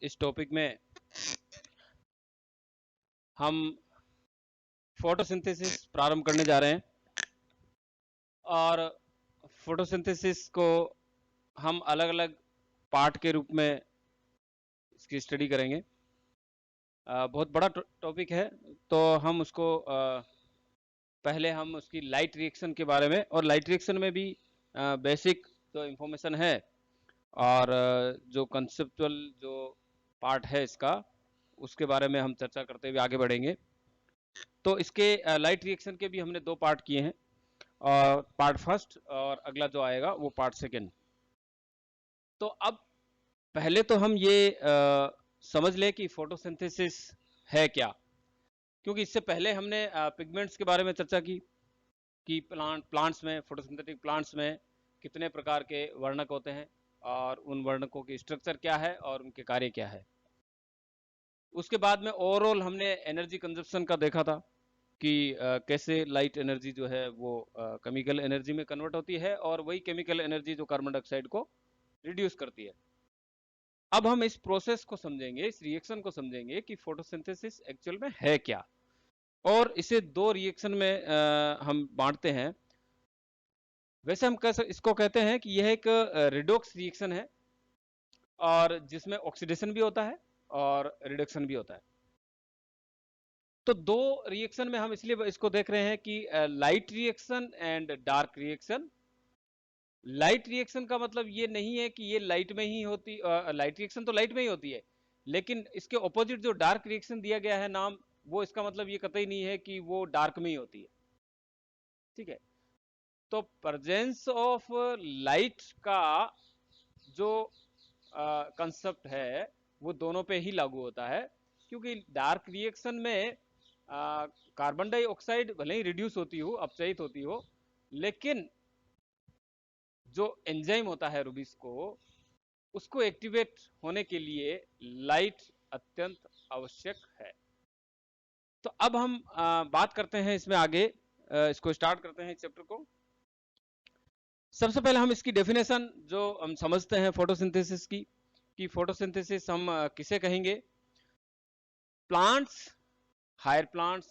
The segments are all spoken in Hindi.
इस टॉपिक में हम फोटोसिंथेसिस प्रारंभ करने जा रहे हैं और फोटोसिंथेसिस को हम अलग अलग पार्ट के रूप में इसकी स्टडी करेंगे। बहुत बड़ा टॉपिक है, तो हम उसको पहले हम उसकी लाइट रिएक्शन के बारे में, और लाइट रिएक्शन में भी बेसिक जो इंफॉर्मेशन है और जो कंसेप्चुअल जो पार्ट है इसका, उसके बारे में हम चर्चा करते हुए आगे बढ़ेंगे। तो इसके लाइट रिएक्शन के भी हमने दो पार्ट किए हैं, और पार्ट फर्स्ट और अगला जो आएगा वो पार्ट सेकेंड। तो अब पहले तो हम ये समझ लें कि फोटोसिंथेसिस है क्या, क्योंकि इससे पहले हमने पिगमेंट्स के बारे में चर्चा की कि प्लांट्स में, फोटोसिंथेटिक प्लांट्स में कितने प्रकार के वर्णक होते हैं और उन वर्णकों की स्ट्रक्चर क्या है और उनके कार्य क्या है। उसके बाद में ओवरऑल हमने एनर्जी कंजप्शन का देखा था कि कैसे लाइट एनर्जी जो है वो केमिकल एनर्जी में कन्वर्ट होती है, और वही केमिकल एनर्जी जो कार्बन डाइऑक्साइड को रिड्यूस करती है। अब हम इस प्रोसेस को समझेंगे, इस रिएक्शन को समझेंगे कि फोटोसिंथेसिस एक्चुअल में है क्या, और इसे दो रिएक्शन में हम बांटते हैं। वैसे हम इसको कहते हैं कि यह एक रिडॉक्स रिएक्शन है, और जिसमें ऑक्सीडेशन भी होता है और रिडक्शन भी होता है। तो दो रिएक्शन में हम इसलिए इसको देख रहे हैं कि light reaction and dark reaction. Light reaction का मतलब ये नहीं है कि ये लाइट में ही होती, लाइट रिएक्शन तो लाइट में ही होती है, लेकिन इसके ऑपोजिट जो डार्क रिएक्शन दिया गया है नाम, वो इसका मतलब ये कतई नहीं है कि वो डार्क में ही होती है। ठीक है, तो प्रेजेंस ऑफ लाइट का जो कंसेप्ट है वो दोनों पे ही लागू होता है, क्योंकि डार्क रिएक्शन में कार्बन डाइऑक्साइड भले ही रिड्यूस होती हो, अपचयित होती हो, लेकिन जो एंजाइम होता है रूबिस को, उसको एक्टिवेट होने के लिए लाइट अत्यंत आवश्यक है। तो अब हम बात करते हैं इसमें आगे, इसको स्टार्ट करते हैं इस चैप्टर को। सबसे पहले हम इसकी डेफिनेशन जो हम समझते हैं फोटोसिंथेसिस की, कि फोटोसिंथेसिस हम किसे कहेंगे। प्लांट्स, हायर प्लांट्स,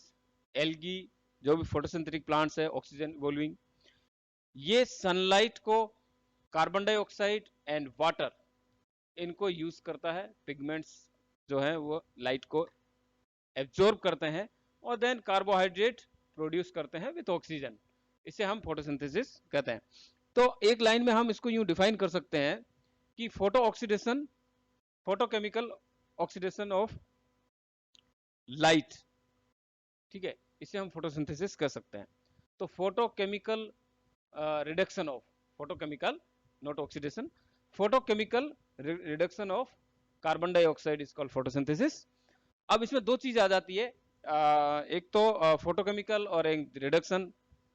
एल्गी, जो भी फोटोसिंथेटिक प्लांट्स है ऑक्सीजन इवॉल्विंग, ये सनलाइट को, कार्बन डाइऑक्साइड एंड वाटर, इनको यूज करता है। पिगमेंट्स जो है वो लाइट को एब्जॉर्ब करते हैं और देन कार्बोहाइड्रेट प्रोड्यूस करते हैं विथ ऑक्सीजन। इसे हम फोटोसिंथेसिस कहते हैं। तो एक लाइन में हम इसको यूं डिफाइन कर सकते हैं कि photo oxidation, photochemical oxidation of light, ठीक है, इसे हम फोटोसिंथेसिस कह सकते हैं। तो photochemical reduction of, photochemical not oxidation, photochemical reduction of carbon dioxide is called photosynthesis. अब इसमें दो चीज आ जाती है, एक तो फोटोकेमिकल और एक रिडक्शन।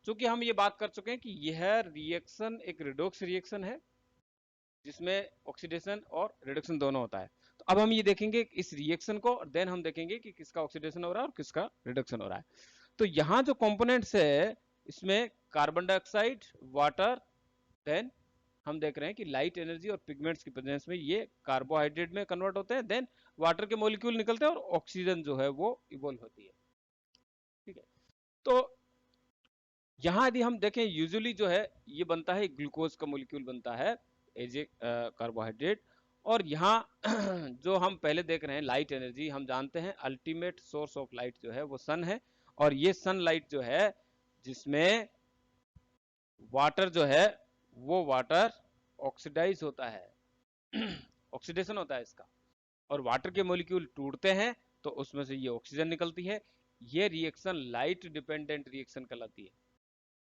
चूंकि हम ये बात कर चुके हैं कि यह रिएक्शन एक रिडॉक्स रिएक्शन है जिसमें ऑक्सीडेशन और रिडक्शन दोनों होता है। तो अब हम ये देखेंगे इस रिएक्शन को, और देन हम देखेंगे कि किसका ऑक्सीडेशन हो रहा है और किसका रिडक्शन हो रहा है। तो यहाँ जो कंपोनेंट्स है इसमें कार्बन डाइऑक्साइड, वाटर, देन हम देख रहे हैं कि लाइट एनर्जी और पिगमेंट्स की प्रेजेंस में ये कार्बोहाइड्रेट में कन्वर्ट होते हैं, देन वाटर के मॉलिक्यूल निकलते हैं और ऑक्सीजन जो है वो इवॉल्व होती है। ठीक है, तो यहाँ यदि हम देखें, यूजुअली जो है ये बनता है, ग्लूकोज का मॉलिक्यूल बनता है एज ए कार्बोहाइड्रेट। और यहाँ जो हम पहले देख रहे हैं लाइट एनर्जी, हम जानते हैं अल्टीमेट सोर्स ऑफ लाइट जो है वो सन है, और ये सन लाइट जो है जिसमें वाटर जो है वो वाटर ऑक्सीडाइज होता है ऑक्सीडेशन होता है इसका, और वाटर के मॉलिक्यूल टूटते हैं तो उसमें से ये ऑक्सीजन निकलती है। ये रिएक्शन लाइट डिपेंडेंट रिएक्शन कहलाती है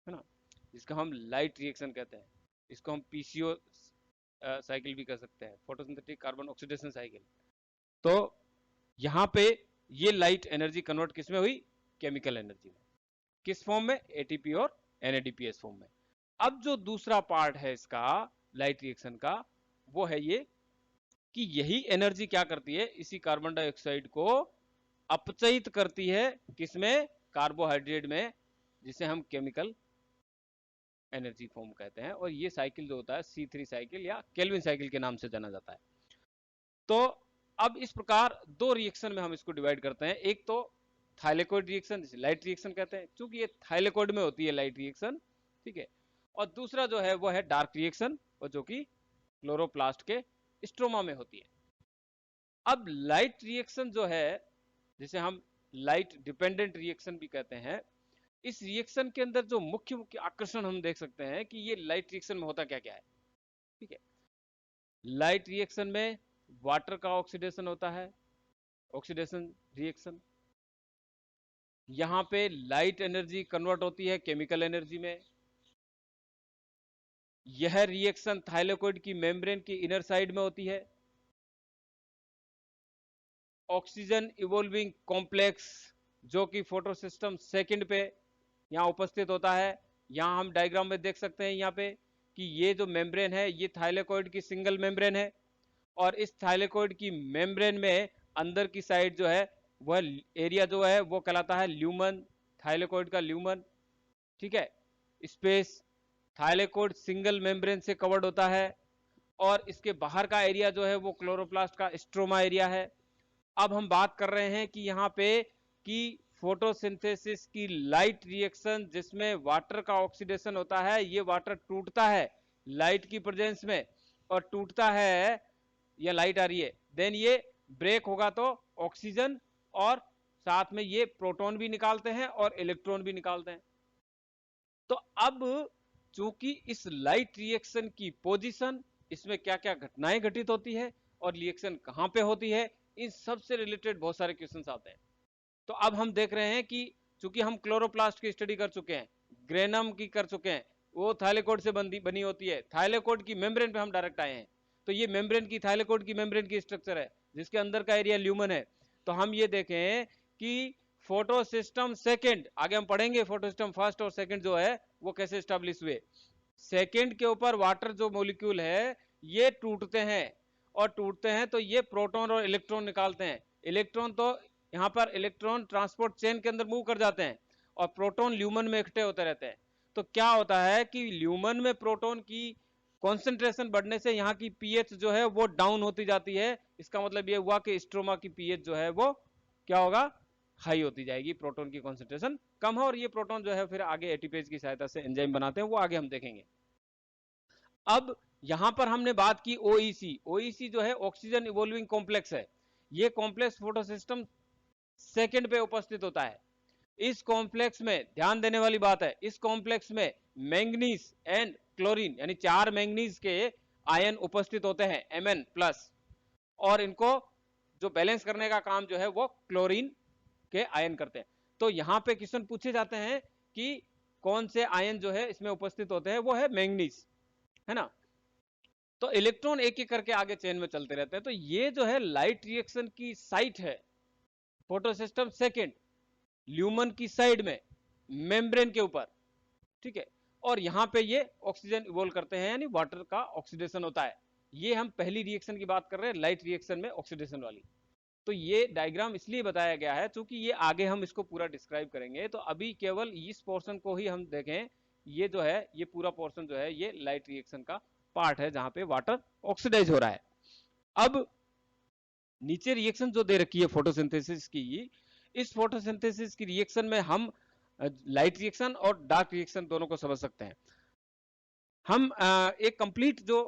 ना, जिसका हम लाइट रिएक्शन कहते हैं। इसको हम पीसीओ साइकिल भी कह सकते हैं, फोटोसिंथेटिक कार्बन ऑक्सीडेशन साइकिल। तो यहाँ पे ये लाइट एनर्जी कन्वर्ट किस में हुई, केमिकल एनर्जी में। किस फॉर्म में, एटीपी और एनएडीपीएस फॉर्म में। अब जो दूसरा पार्ट है इसका लाइट रिएक्शन का, वो है ये कि यही एनर्जी क्या करती है, इसी कार्बन डाइऑक्साइड को अपचयित करती है, किसमें, कार्बोहाइड्रेट में, जिसे हम केमिकल एनर्जी फॉर्म कहते हैं। और ये साइकिल जो होता है C3 साइकिल या केल्विन साइकिल के नाम से जाना जाता है। तो अब इस प्रकार दो रिएक्शन में हम इसको डिवाइड करते हैं, एक तो थाइलेकोइड रिएक्शन जिसे लाइट रिएक्शन कहते हैं, क्योंकि ये थाइलेकोइड में होती है लाइट रिएक्शन, ठीक है, और दूसरा जो है वो है डार्क रिएक्शन, और जो कि क्लोरोप्लास्ट के स्ट्रोमा में होती है। अब लाइट रिएक्शन जो है, जिसे हम लाइट डिपेंडेंट रिएक्शन भी कहते हैं, इस रिएक्शन के अंदर जो मुख्य मुख्य आकर्षण हम देख सकते हैं कि ये लाइट रिएक्शन में होता क्या क्या है, ठीक है। लाइट रिएक्शन में वाटर का ऑक्सीडेशन होता है, ऑक्सीडेशन रिएक्शन। यहां पे लाइट एनर्जी कन्वर्ट होती है केमिकल एनर्जी में। यह रिएक्शन थाइलेकोइड की मेम्ब्रेन की इनर साइड में होती है। ऑक्सीजन इवोल्विंग कॉम्प्लेक्स जो कि फोटोसिस्टम सेकंड पे यहाँ उपस्थित होता है। यहाँ हम डायग्राम में देख सकते हैं यहाँ पे कि ये जो मेम्ब्रेन है ये थाइलेकोइड की सिंगल मेम्ब्रेन है, और इस थाइलेकोइड की मेम्ब्रेन में अंदर की साइड जो है वह एरिया जो है वो कहलाता है ल्यूमन, थाइलेकोइड का ल्यूमन, ठीक है। स्पेस थाइलेकोइड सिंगल मेम्ब्रेन से कवर्ड होता है, और इसके बाहर का एरिया जो है वो क्लोरोप्लास्ट का स्ट्रोमा एरिया है। अब हम बात कर रहे हैं कि यहाँ पे कि फोटोसिंथेसिस की लाइट रिएक्शन जिसमें वाटर का ऑक्सीडेशन होता है, ये वाटर टूटता है लाइट की प्रेजेंस में, और टूटता है, या लाइट आ रही है, देन ये ब्रेक होगा तो ऑक्सीजन और साथ में ये प्रोटॉन भी निकालते हैं और इलेक्ट्रॉन भी निकालते हैं। तो अब चूंकि इस लाइट रिएक्शन की पोजीशन, इसमें क्या क्या घटनाएं घटित होती है और रिएक्शन कहां पे होती है, इन सब से रिलेटेड बहुत सारे क्वेश्चंस आते हैं। तो अब हम देख रहे हैं कि चूंकि हम क्लोरोप्लास्ट की स्टडी कर चुके हैं, ग्रेनम की कर चुके हैं, वो थाइलेकोइड से बनी होती है, थाइलेकोइड की मेम्ब्रेन पे हम डायरेक्ट आए हैं। तो ये मेम्ब्रेन की, थाइलेकोइड की मेम्ब्रेन की स्ट्रक्चर है जिसके अंदर का एरिया ल्यूमन है। तो हम ये देखें कि फोटोसिस्टम सेकेंड, आगे हम पढ़ेंगे फोटोसिस्टम फर्स्ट और सेकेंड जो है वो कैसे स्टैब्लिश हुए। सेकेंड के ऊपर वाटर जो मोलिक्यूल है ये टूटते हैं, और टूटते हैं तो ये प्रोटॉन और इलेक्ट्रॉन निकालते हैं। इलेक्ट्रॉन तो यहाँ पर इलेक्ट्रॉन ट्रांसपोर्ट चेन के अंदर मूव कर जाते हैं, और प्रोटॉन ल्यूमन में इकट्ठे होते रहते हैं। तो क्या होता है कि ल्यूमन में प्रोटॉन की कॉन्सेंट्रेशन बढ़ने से यहाँ की पीएच जो है वो डाउन होती जाती है। इसका मतलब ये हुआ कि स्ट्रोमा की पीएच जो है वो क्या होगा, हाई होती जाएगी, प्रोटॉन की कॉन्सेंट्रेशन कम है, और ये प्रोटॉन जो है फिर आगे एटीपेज की सहायता से एंजाइम बनाते हैं, वो आगे हम देखेंगे। अब यहां पर हमने बात की ओईसी। ओईसी जो है ऑक्सीजन इवोल्विंग कॉम्प्लेक्स है। ये कॉम्प्लेक्स फोटोसिस्टम सेकंड पे उपस्थित होता है। इस कॉम्प्लेक्स में ध्यान देने वाली बात है, इस कॉम्प्लेक्स में मैंगनीज एंड क्लोरीन यानी 4 मैंगनीज के आयन उपस्थित होते हैं Mn प्लस, और इनको जो बैलेंस करने का काम जो है वो क्लोरीन के आयन करते हैं। तो यहां पे क्वेश्चन पूछे जाते हैं कि कौन से आयन जो है इसमें उपस्थित होते हैं, वो है मैंगनीज, है ना। तो इलेक्ट्रॉन एक एक करके आगे चेन में चलते रहते हैं। तो ये जो है लाइट रिएक्शन की साइट है, फोटोसिस्टम सेकेंड, ल्यूमन की साइड में, मेम्ब्रेन के ऊपर, ठीक है। और यहां पे ये ऑक्सीजन इवोल्व करते हैं, यानी वाटर का ऑक्सीडेशन होता है। ये हम पहली रिएक्शन की बात कर रहे हैं, लाइट रिएक्शन में ऑक्सीडेशन वाली। तो ये डायग्राम इसलिए बताया गया है क्योंकि ये आगे हम इसको पूरा डिस्क्राइब करेंगे। तो अभी केवल इस पोर्शन को ही हम देखें। ये जो है, ये पूरा पोर्शन जो है ये लाइट रिएक्शन का पार्ट है जहां पे वाटर ऑक्सीडाइज हो रहा है। अब नीचे रिएक्शन जो दे रखी है फोटोसिंथेसिस की, इस फोटोसिंथेसिस की रिएक्शन में हम लाइट रिएक्शन और डार्क रिएक्शन दोनों को समझ सकते हैं। हम एक कंप्लीट जो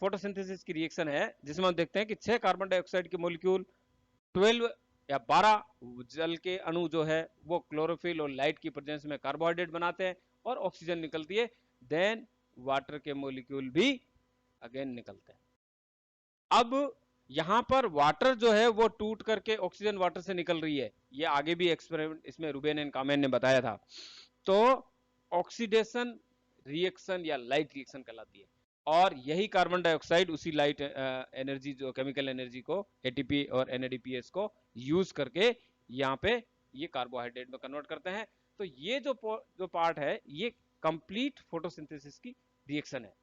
फोटोसिंथेसिस की रिएक्शन है जिसमें हम देखते हैं कि 6 कार्बन डाइऑक्साइड के मॉलिक्यूल, 12 या 12 जल के अणु जो है वो क्लोरोफिल और लाइट की प्रेजेंस में कार्बोहाइड्रेट बनाते हैं, और ऑक्सीजन निकलती है। देन वाटर के मॉलिक्यूल भी अगेन निकलते हैं। अब यहां पर वाटर जो है वो टूट करके ऑक्सीजन वाटर से निकल रही है। ये आगे भी एक्सपेरिमेंट इसमें रूबेन एंड कामेन ने बताया था। तो ऑक्सीडेशन रिएक्शन या लाइट रिएक्शन कहलाती है, और यही कार्बन डाइऑक्साइड उसी लाइट एनर्जी जो केमिकल एनर्जी को एटीपी और एनएडीपीएस को यूज करके यहाँ पे ये कार्बोहाइड्रेट में कन्वर्ट करते हैं। तो ये जो पार्ट है ये कंप्लीट फोटोसिंथेसिस की रिएक्शन है।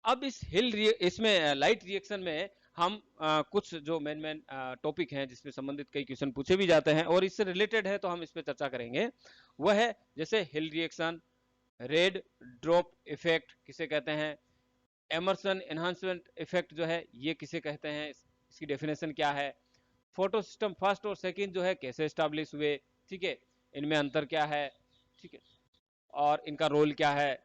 अब इसमें लाइट रिएक्शन में हम कुछ जो मेन टॉपिक हैं जिसमें संबंधित कई क्वेश्चन पूछे भी जाते हैं और इससे रिलेटेड है तो हम इस पर चर्चा करेंगे। वह है जैसे हिल रिएक्शन, रेड ड्रॉप इफेक्ट किसे कहते हैं, एमर्सन एनहांसमेंट इफेक्ट जो है ये किसे कहते हैं, इसकी डेफिनेशन क्या है, फोटो सिस्टम फर्स्ट और सेकंड जो है कैसे स्टैब्लिश हुए, ठीक है, इनमें अंतर क्या है, ठीक है, और इनका रोल क्या है।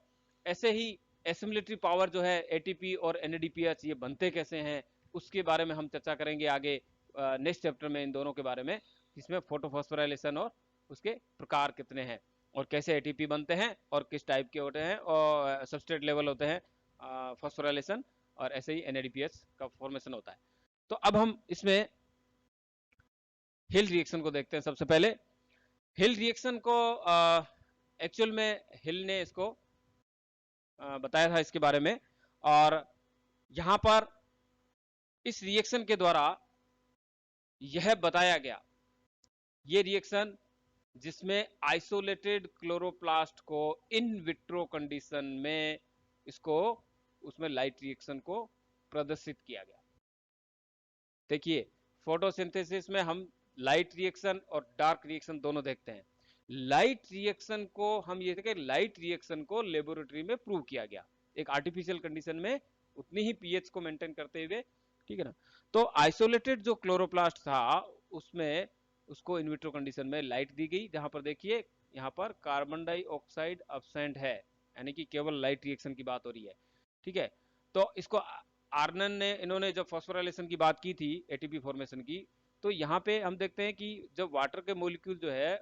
ऐसे ही एसिमिलेटरी पावर जो है एटीपी और एनएडीपीएच ये बनते कैसे हैं, उसके बारे में हम चर्चा करेंगे आगे नेक्स्ट चैप्टर में, इन दोनों के बारे में, इसमें फोटोफॉस्फोराइलेशन और उसके प्रकार कितने हैं और कैसे एटीपी बनते हैं और किस टाइप के होते हैं और सबस्ट्रेट लेवल होते हैं फॉस्फोराइलेशन, और ऐसे ही एनएडीपीएच का फॉर्मेशन होता है। तो अब हम इसमें हिल रिएक्शन को देखते हैं। सबसे पहले हिल रिएक्शन को एक्चुअल में हिल ने इसको बताया था इसके बारे में, और यहां पर इस रिएक्शन के द्वारा यह बताया गया, ये रिएक्शन जिसमें आइसोलेटेड क्लोरोप्लास्ट को इन विट्रो कंडीशन में इसको उसमें लाइट रिएक्शन को प्रदर्शित किया गया। देखिए फोटोसिंथेसिस में हम लाइट रिएक्शन और डार्क रिएक्शन दोनों देखते हैं। लाइट रिएक्शन को हम ये देखें, लाइट रिएक्शन को लेबोरेटरी में प्रूव किया गया एक आर्टिफिशियल कंडीशन में उतनी ही पीएच को मेंटेन करते हुए, ठीक है ना। तो आइसोलेटेड जो क्लोरोप्लास्ट था उसमें उसको इनविट्रो कंडीशन में लाइट दी गई, जहां पर देखिए यहाँ पर कार्बन डाइऑक्साइड अब्सेंट है, यानी कि केवल लाइट रिएक्शन की बात हो रही है, ठीक है। तो इसको आर्नन ने, इन्होंने जब फॉस्फोराइलेशन की बात की थी एटीपी फॉर्मेशन की, तो यहाँ पे हम देखते हैं कि जब वाटर के मॉलिक्यूल जो है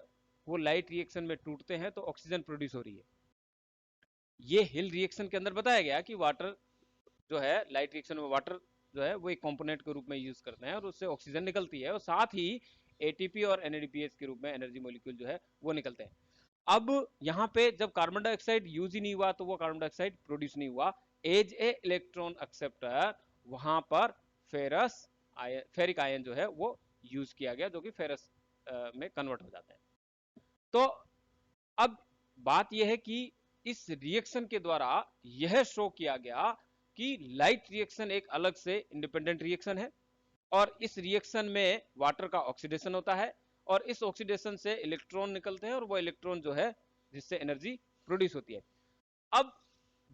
वो लाइट रिएक्शन में टूटते हैं तो ऑक्सीजन प्रोड्यूस हो रही है। ये हिल रिएक्शन के अंदर बताया गया कि वाटर जो है लाइट रिएक्शन में वाटर जो है वो एक कंपोनेंट के रूप में यूज करते हैं और उससे ऑक्सीजन निकलती है, और साथ ही एटीपी और एनएडीपीएच के रूप में एनर्जी मॉलिक्यूल जो है वो निकलते हैं। अब यहाँ पे जब कार्बन डाइऑक्साइड यूज ही नहीं हुआ तो वो कार्बन डाइऑक्साइड प्रोड्यूस नहीं हुआ, एज ए इलेक्ट्रॉन एक्सेप्टर वहां पर फेरस आयन, फेरिक आयन जो है वो यूज किया गया, जो कि फेरस में कन्वर्ट हो जाता है। तो अब बात यह है कि इस रिएक्शन के द्वारा यह शो किया गया कि लाइट रिएक्शन एक अलग से इंडिपेंडेंट रिएक्शन है, और इस रिएक्शन में वाटर का ऑक्सीडेशन होता है, और इस ऑक्सीडेशन से इलेक्ट्रॉन निकलते हैं, और वो इलेक्ट्रॉन जो है जिससे एनर्जी प्रोड्यूस होती है। अब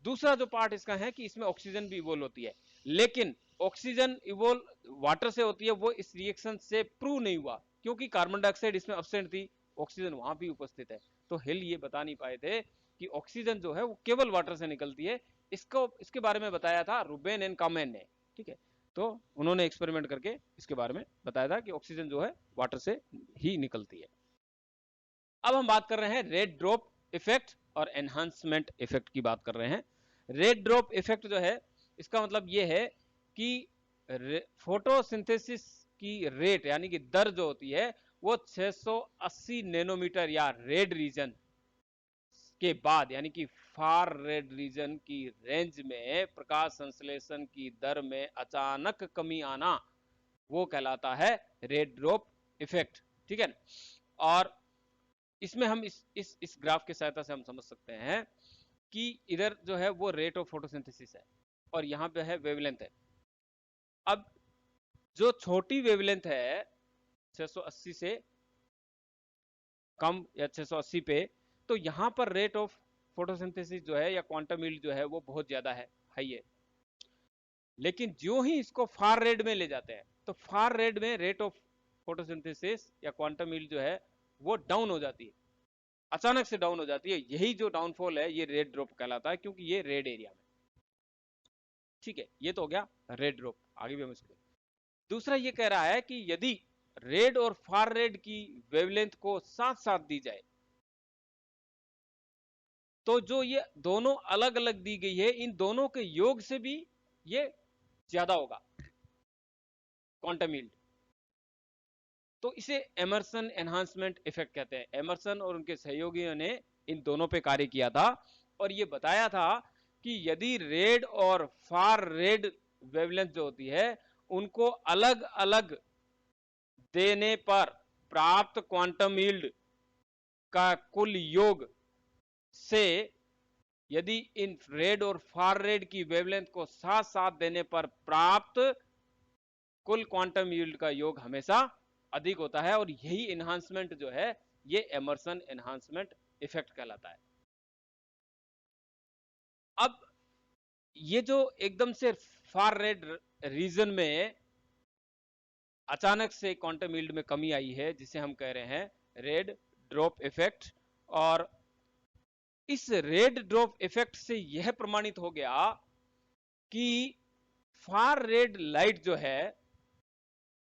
दूसरा जो पार्ट इसका है कि इसमें ऑक्सीजन भी इवोल्व होती है, लेकिन ऑक्सीजन इवोल्व वाटर से होती है, वो इस रिएक्शन से प्रूव नहीं हुआ क्योंकि कार्बन डाइऑक्साइड इसमें अब्सेंट थी, ऑक्सीजन वहां भी उपस्थित है। तो हिल ये बता नहीं पाए थे कि ऑक्सीजन जो है वो केवल वाटर से निकलती है। इसको इसके बारे में बताया था रूबेन एंड कामेन ने, ठीक है। तो उन्होंने एक्सपेरिमेंट करके इसके बारे में बताया था कि ऑक्सीजन जो है वाटर से ही निकलती है। अब हम बात कर रहे हैं रेड ड्रॉप इफेक्ट और एनहांसमेंट इफेक्ट की बात कर रहे हैं। रेड ड्रॉप इफेक्ट जो है इसका मतलब ये है कि फोटोसिंथेसिस की रेट यानी कि दर जो होती है वो 680 नैनोमीटर या रेड रीजन के बाद, यानी कि फार रेड रीजन की रेंज में प्रकाश संश्लेषण की दर में अचानक कमी आना, वो कहलाता है रेड ड्रॉप इफेक्ट, ठीक है। और इसमें हम इस ग्राफ की सहायता से हम समझ सकते हैं कि इधर जो है वो रेट ऑफ फोटोसिंथेसिस है और यहाँ पे है वेवलेंथ है। अब जो छोटी वेवलेंथ है 680 से कम या 680 पे, तो यहाँ पर रेट ऑफ फोटोसिंथेसिस जो है या क्वांटम यील्ड जो है वो बहुत ज्यादा है, हाई है। लेकिन जो ही इसको फार रेड में ले जाते हैं तो फार रेड में रेट ऑफ फोटोसिंथेसिस या क्वांटम यील्ड जो है वो डाउन हो जाती है, अचानक से डाउन हो जाती है। यही जो डाउनफॉल है ये रेड ड्रॉप कहलाता है क्योंकि ये रेड एरिया में, ठीक है। ये तो हो गया रेड ड्रॉप। आगे भी हम इसको दूसरा ये कह रहा है कि यदि रेड और फार रेड की वेवलेंथ को साथ साथ दी जाए तो जो ये दोनों अलग अलग दी गई है इन दोनों के योग से भी ये ज्यादा होगा क्वांटम यील्ड। तो इसे एमर्सन एनहांसमेंट इफेक्ट कहते हैं। एमर्सन और उनके सहयोगियों ने इन दोनों पे कार्य किया था और ये बताया था कि यदि रेड और फार रेड वेवलेंथ जो होती है उनको अलग अलग देने पर प्राप्त क्वांटम यील्ड का कुल योग से यदि इन रेड और फार रेड की वेवलेंथ को साथ साथ देने पर प्राप्त कुल क्वांटम यील्ड का योग हमेशा अधिक होता है, और यही एनहांसमेंट जो है ये एमर्सन एनहांसमेंट इफेक्ट कहलाता है। अब ये जो एकदम से फार रेड रीजन में अचानक से क्वांटम यील्ड में कमी आई है, जिसे हम कह रहे हैं रेड ड्रॉप इफेक्ट। और इस रेड ड्रॉप इफेक्ट से यह प्रमाणित हो गया कि फार रेड लाइट जो है,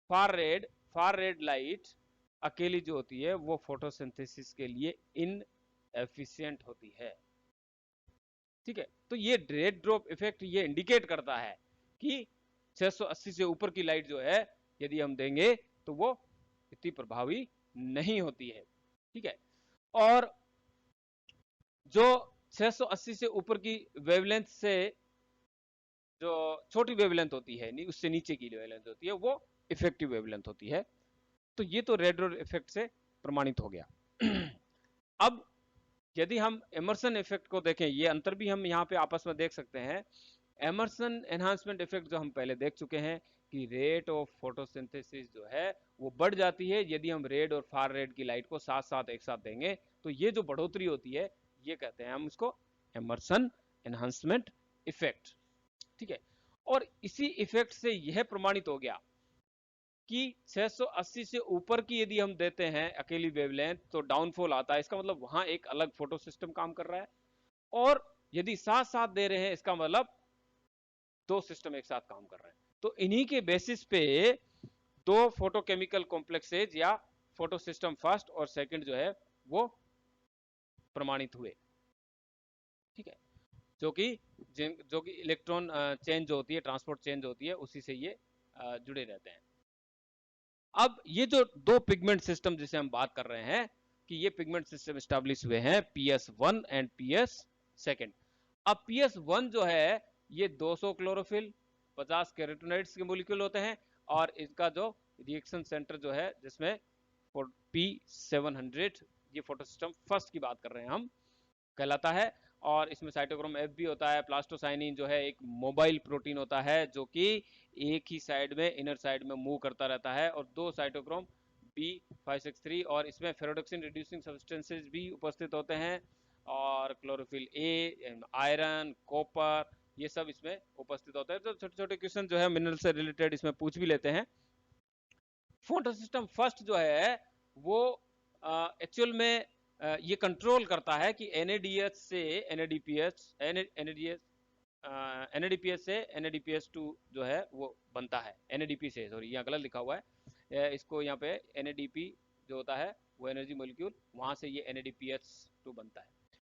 फार रेड लाइट अकेली जो होती है वो फोटोसिंथेसिस के लिए इनएफिशिएंट होती है। ठीक है, तो ये रेड ड्रॉप इफेक्ट ये इंडिकेट करता है कि 680 से ऊपर की लाइट जो है यदि हम देंगे तो वो इतनी प्रभावी नहीं होती है। ठीक है, और जो 680 से ऊपर की वेवलेंथ से जो छोटी वेवलेंथ होती है, उससे नीचे की वेवलेंथ होती है, वो इफेक्टिव वेवलेंथ होती है। तो ये तो रेड ड्रॉप इफेक्ट से प्रमाणित हो गया। अब यदि हम एमर्सन इफेक्ट को देखें, ये अंतर भी हम यहाँ पे आपस में देख सकते हैं। एमर्सन एनहांसमेंट इफेक्ट जो हम पहले देख चुके हैं कि रेट ऑफ फोटोसिंथेसिस जो है वो बढ़ जाती है यदि हम रेड और फार रेड की लाइट को साथ साथ एक साथ देंगे। तो ये जो बढ़ोतरी होती है ये कहते हैं हम इसको एमर्सन एनहांसमेंट इफेक्ट। ठीक है, और इसी इफेक्ट से यह प्रमाणित हो गया कि 680 से ऊपर की यदि हम देते हैं अकेली वेवलेंथ तो डाउनफॉल आता है, इसका मतलब वहां एक अलग फोटो सिस्टम काम कर रहा है। और यदि साथ साथ दे रहे हैं इसका मतलब दो सिस्टम एक साथ काम कर रहे हैं। तो इन्हीं के बेसिस पे दो फोटोकेमिकल कॉम्प्लेक्सेज या फोटो सिस्टम फर्स्ट और सेकंड जो है वो प्रमाणित हुए। ठीक है, जो कि इलेक्ट्रॉन चेंज जो होती है, ट्रांसपोर्ट चेंज होती है, उसी से ये जुड़े रहते हैं। अब ये जो दो पिगमेंट सिस्टम जिसे हम बात कर रहे हैं कि ये पिगमेंट सिस्टम स्टैब्लिश हुए हैं PS1 एंड PS2। अब PS1 जो है ये 200 क्लोरोफिल 50 कैरोटीनॉइड्स के मॉलिक्यूल होते हैं, और इसका जो रिएक्शन सेंटर जो है जिसमें P700, ये फोटोसिस्टम फर्स्ट की बात कर रहे हैं हम, कहलाता है। और इसमें साइटोक्रोम F भी होता है। प्लास्टोसाइनिन जो है एक मोबाइल प्रोटीन होता है जो कि एक ही साइड में, इनर साइड में मूव करता रहता है, और दो साइटोक्रोम B563, और इसमें फेरोडोक्सिन रिड्यूसिंग सब्सटेंसेस भी उपस्थित होते हैं, और क्लोरोफिल ए, आयरन, कॉपर, ये सब इसमें उपस्थित होते हैं। तो छोटे छोटे क्वेश्चन जो है मिनरल से रिलेटेड इसमें पूछ भी लेते हैं। फोटोसिस्टम फर्स्ट जो है वो एक्चुअल में ये कंट्रोल करता है कि NADH से NADPH, NADPH से NADPH2 जो है वो बनता है। NADP से, सॉरी यहाँ गलत लिखा हुआ है, इसको यहाँ पे NADP जो होता है वो एनर्जी मॉलिक्यूल, वहां से ये NADPH2 बनता है।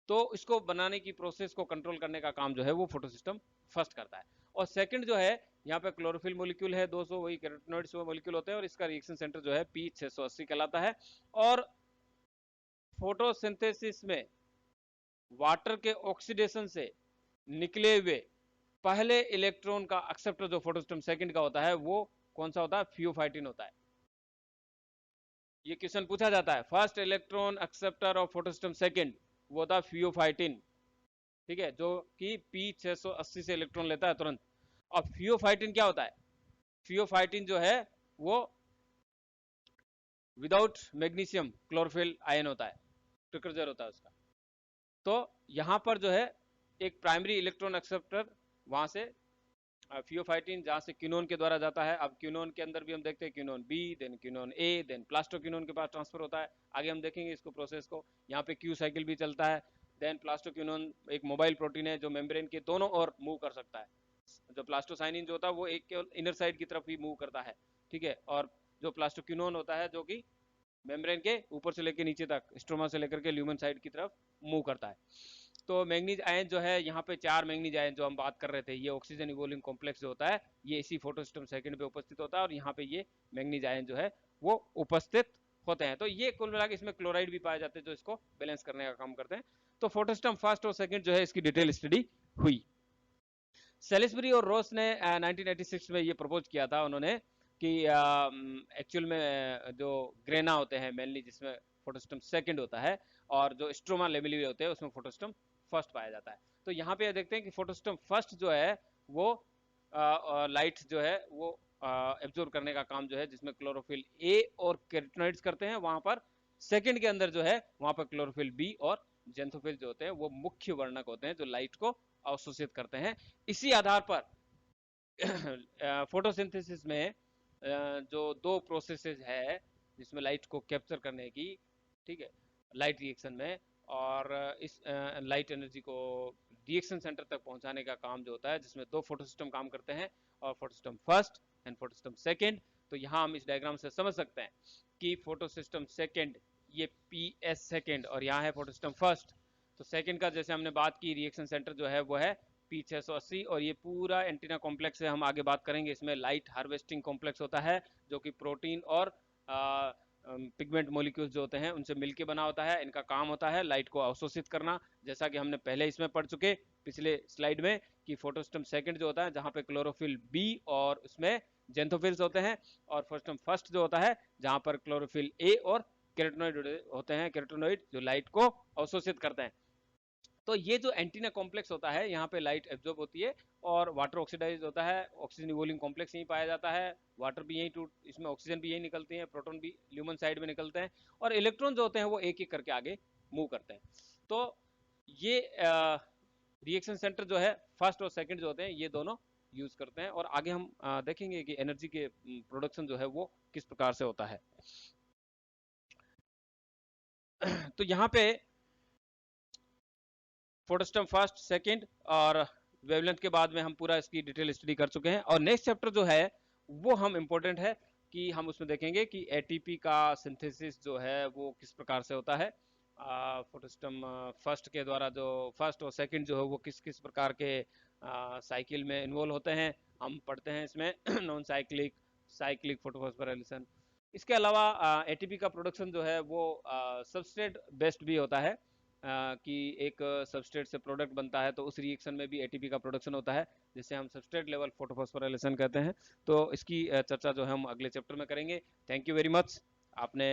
तो इसको बनाने की प्रोसेस को कंट्रोल करने का काम जो है वो फोटोसिस्टम फर्स्ट करता है। और सेकंड जो है यहाँ पे क्लोरोफिल मॉलिक्यूल है 200, वही कैरोटीनॉइड्स मॉलिक्यूल होते हैं, और इसका रिएक्शन सेंटर जो है P680 कहलाता है। और फोटोसिंथेसिस में वाटर के ऑक्सीडेशन से निकले हुए पहले इलेक्ट्रॉन का एक्सेप्टर जो फोटोसिस्टम सेकंड का होता है वो कौन सा होता है? फियोफाइटिन होता है। ये क्वेश्चन पूछा जाता है, first electron acceptor of photosystem second वो होता है फियोफाइटिन। ठीक है, जो कि P680 से इलेक्ट्रॉन लेता है तुरंत। अब फियोफाइटिन क्या होता है? फियोफाइटिन जो है वो विदाउट मैग्नीशियम क्लोरोफिल आयन होता है, प्रिकर्सर होता है उसका। तो यहां पर जो है एक प्राइमरी इलेक्ट्रॉन एक्सेप्टर वहां से फियोफाइटिन जहां से क्यूनोन के द्वारा जाता है। अब क्यूनोन के अंदर भी हम देखते हैं क्यूनोन बी, देन क्यूनोन ए, देन प्लास्टोक्यूनोन के पास ट्रांसफर होता है। आगे हम देखेंगे इसको प्रोसेस को। यहाँ पे क्यू साइकिल भी चलता है। देन प्लास्टोक्यूनोन एक मोबाइल प्रोटीन है जो मेम्ब्रेन के दोनों ओर मूव कर सकता है। जो प्लास्टोसाइनिन जो होता है वो एक केवल इनर साइड की तरफ ही मूव करता है। ठीक है, और जो प्लास्टोक्यूनोन होता है जो कि मेम्ब्रेन के ऊपर से लेकर नीचे तक, स्ट्रोमा से लेकर के ल्यूमन साइड की तरफ मूव करता है। तो मैग्नीज आयन जो है यहाँ पे 4 मैग्नीज आयन जो हम बात कर रहे थे, ये ऑक्सीजन इवोल्विंग कॉम्प्लेक्स जो होता है ये इसी फोटोसिस्टम सेकंड पे उपस्थित होता है, और यहाँ पे ये मैग्नीज आयन जो है वो उपस्थित होते हैं। तो ये कुल मिला के इसमें क्लोराइड भी पाए जाते हैं जो इसको बैलेंस करने का काम करते हैं। तो फोटोसिस्टम फर्स्ट और सेकंड जो है इसकी डिटेल स्टडी हुई। सेलिसबरी और रोस ने 1986 में ये प्रपोज किया था उन्होंने कि एक्चुअल में जो ग्रेना होते हैं मेनली जिसमें फोटोसिस्टम सेकंड होता है, और जो स्ट्रोमा लेमेलिए होते हैं उसमें फोटोसिस्टम फर्स्ट पाया जाता है। तो यहाँ पे देखते हैं कि फोटोसिस्टम फर्स्ट जो है वो लाइट जो है वो एब्जॉर्ब करने का काम जो है जिसमें क्लोरोफिल ए और कैरोटीनॉइड्स करते हैं, वहां पर सेकंड के अंदर जो है वहां पर क्लोरोफिल बी और जेंथोफिल जो होते हैं वो मुख्य वर्णक होते हैं जो लाइट को अवशोषित करते हैं। इसी आधार पर फोटोसिंथेसिस में जो दो प्रोसेसेस है जिसमें लाइट को कैप्चर करने की, ठीक है, लाइट रिएक्शन में, और इस लाइट एनर्जी को रिएक्शन सेंटर तक पहुंचाने का काम जो होता है, जिसमें दो फोटो सिस्टम काम करते हैं, और photo system first and photo system second. तो यहाँ हम इस डायग्राम से समझ सकते हैं कि फोटो सिस्टम सेकेंड ये PS सेकेंड, और यहाँ है फोटो सिस्टम फर्स्ट। तो सेकेंड का जैसे हमने बात की, रिएक्शन सेंटर जो है वो है P680, और ये पूरा एंटीना कॉम्प्लेक्स है, हम आगे बात करेंगे। इसमें लाइट हार्वेस्टिंग कॉम्प्लेक्स होता है जो कि प्रोटीन और पिगमेंट मॉलिक्यूल्स जो होते हैं उनसे मिलके बना होता है। इनका काम होता है लाइट को अवशोषित करना, जैसा कि हमने पहले इसमें पढ़ चुके पिछले स्लाइड में कि फोटोसिस्टम सेकंड जो होता है जहां पे क्लोरोफिल बी और उसमें जेंथोफिल्स होते हैं, और फोटोसिस्टम फर्स्ट जो होता है जहां पर क्लोरोफिल ए और केराटिनॉइड होते हैं, केराटिनॉइड जो लाइट को अवशोषित करते हैं। तो ये जो एंटीना कॉम्प्लेक्स होता है, यहाँ पे लाइट एब्जॉर्ब होती है और वाटर ऑक्सीडाइज होता है, ऑक्सीजन इवोल्विंग कॉम्प्लेक्स यहीं पाया जाता है, वाटर भी यहीं टूट, इसमें ऑक्सीजन भी यहीं निकलती है, प्रोटॉन भी ल्यूमन साइड में निकलते हैं, और इलेक्ट्रॉन जो होते हैं वो एक एक करके आगे मूव करते हैं। तो ये रिएक्शन सेंटर जो है फर्स्ट और सेकंड जो होते हैं ये दोनों यूज करते हैं, और आगे हम देखेंगे कि एनर्जी के प्रोडक्शन जो है वो किस प्रकार से होता है। तो यहाँ पे फोटोस्टम फर्स्ट सेकंड और वेवलेंथ के बाद में हम पूरा इसकी डिटेल स्टडी कर चुके हैं, और नेक्स्ट चैप्टर जो है वो हम इम्पोर्टेंट है कि हम उसमें देखेंगे कि एटीपी का सिंथेसिस जो है वो किस प्रकार से होता है। फोटोस्टम फर्स्ट के द्वारा जो फर्स्ट और सेकंड जो है वो किस किस प्रकार के साइकिल में इन्वॉल्व होते हैं हम पढ़ते हैं इसमें। Non cyclic, cyclic photophosphorylation. इसके अलावा एटीपी का प्रोडक्शन जो है वो सबस्ट्रेट बेस्ड भी होता है, कि एक सबस्ट्रेट से प्रोडक्ट बनता है तो उस रिएक्शन में भी एटीपी का प्रोडक्शन होता है, जिसे हम सबस्ट्रेट लेवल फोटोफॉस्फोराइलेशन कहते हैं। तो इसकी चर्चा जो है हम अगले चैप्टर में करेंगे। Thank you very much. आपने